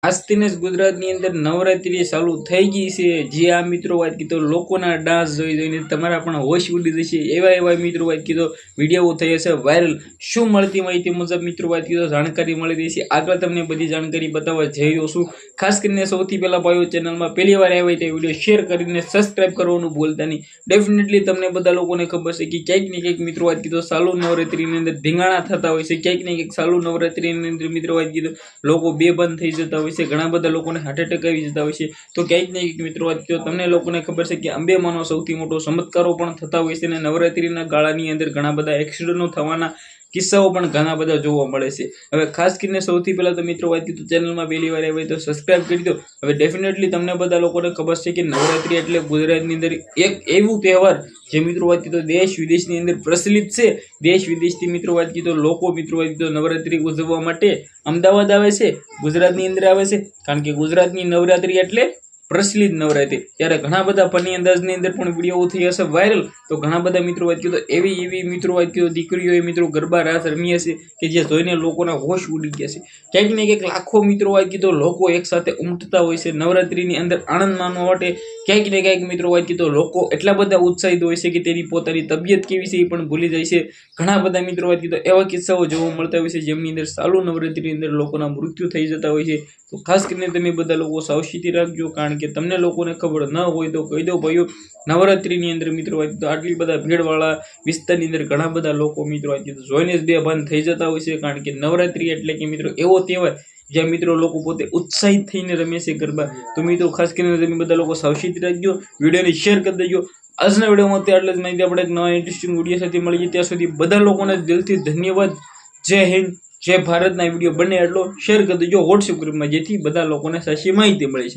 ખાસ કરીને ગુજરાતની અંદર નવરાત્રી ચાલુ થઈ ગઈ છે। જે આ મિત્રો વાત કીધો લોકોના ડાન્સ જોઈ જોઈને તમારા પણ હોશ ઉડી જશે। એવા મિત્રો વાત કીધો વિડીયો થઈ હશે વાયરલ। શું મળતી માહિતી મુજબ મિત્રો વાત કીધો જાણકારી મળી રહી છે। આગળ તમને બધી જાણકારી બતાવવા જઈ રહ્યો છું। ખાસ કરીને સૌથી પહેલા ભાઈઓ ચેનલમાં પહેલી વાર આવ્યા હોય તો વિડીયો શેર કરીને સબસ્ક્રાઇબ કરવાનું ભૂલતા નહીં। ડેફિનેટલી તમને બધા લોકોને ખબર છે કે ક્યાંક ને ક્યાંક મિત્રો વાત કીધો ચાલુ નવરાત્રીની અંદર ધીંગાણા થતા હોય છે। ક્યાંક ને ક્યાંક ચાલુ નવરાત્રીની અંદર મિત્રો વાત કીધો લોકો બેબંધ થઈ જતા હોય છે। ઘણા બધા લોકોને હાર્ટ એટેક આવી જતા હોય છે। તો ક્યાંક ને ક્યાંક મિત્રો વાત કીધો તમને લોકોને ખબર છે કે અંબેમાનો સૌથી મોટો ચમત્કારો પણ થતા હોય છે અને નવરાત્રીના ગાળાની અંદર ઘણા બધા એક્સિડન્ટો થવાના કિસ્સાઓ પણ ઘણા બધા જોવા મળે છે। હવે ખાસ કરીને સૌથી પહેલા તો મિત્રો વાત કીધું ચેનલમાં પહેલી વાર આવ્યા તો સબસ્ક્રાઇબ કરી દો। હવે ડેફિનેટલી તમને બધા લોકોને ખબર છે કે નવરાત્રી એટલે ગુજરાતની અંદર એક એવું તહેવાર જે મિત્રો વાત કીધો દેશ વિદેશની અંદર પ્રચલિત છે। દેશ વિદેશથી મિત્રો વાત કીધો લોકો મિત્રો વાત કીધો નવરાત્રી ઉજવવા માટે અમદાવાદ આવે છે, ગુજરાતની અંદર આવે છે, કારણ કે ગુજરાતની નવરાત્રી એટલે પ્રચલિત નવરાત્રી। ત્યારે ઘણા બધા ફની અંદાજની અંદર પણ વિડીયો થઈ હશે વાયરલ। તો ઘણા બધા મિત્રો વાત કીધો એવી મિત્રો વાત કીધો દીકરીઓએ મિત્રો ગરબા રાસ રમી હશે કે જે જોઈને લોકોના હોશ ઉડી ગયા છે। ક્યાંક ને ક્યાંક લાખો મિત્રો વાત કીધો લોકો એક સાથે ઉમટતા હોય છે નવરાત્રીની અંદર આનંદ માણવા માટે। ક્યાંક ને ક્યાંક મિત્રો વાત કીધો લોકો એટલા બધા ઉત્સાહિત હોય છે કે તેની પોતાની તબિયત કેવી છે એ પણ ભૂલી જાય છે। ઘણા બધા મિત્રો વાત કીધો એવા કિસ્સાઓ જોવા મળતા હોય છે જેમની અંદર ચાલુ નવરાત્રીની અંદર લોકોના મૃત્યુ થઈ જતા હોય છે। તો ખાસ કરીને તમે બધા લોકો સાવચેતી રાખજો, કારણ કે તમને લોકોને ખબર ન હોય તો કહી દો ભાઈઓ નવરાત્રીની અંદર મિત્રો વાત કીધો આટલી બધા ભીડવાળા વિસ્તારની અંદર ઘણા બધા લોકો મિત્રો વાત કીધો જોઈને જ બેભાન થઈ જતા હોય છે। કારણ કે નવરાત્રી એટલે કે મિત્રો એવો તહેવાર જ્યાં મિત્રો લોકો પોતે ઉત્સાહિત થઈને રમે છે ગરબા। તો મિત્રો ખાસ કરીને તમે બધા લોકો સાવચેતી રાખજો, વિડીયોને શેર કરી દેજો। આજના વિડીયોમાં એટલે જ માહિતી આપણે એક નવા ઇન્ટરેસ્ટિંગ વિડીયો સાથે મળીએ। ત્યાં સુધી બધા લોકોને દિલથી ધન્યવાદ। જય હિન્દ, જય ભારતના વિડીયો બને એટલો શેર કરી દેજો વોટ્સએપ ગ્રુપમાં, જેથી બધા લોકોને સાચી માહિતી મળે છે।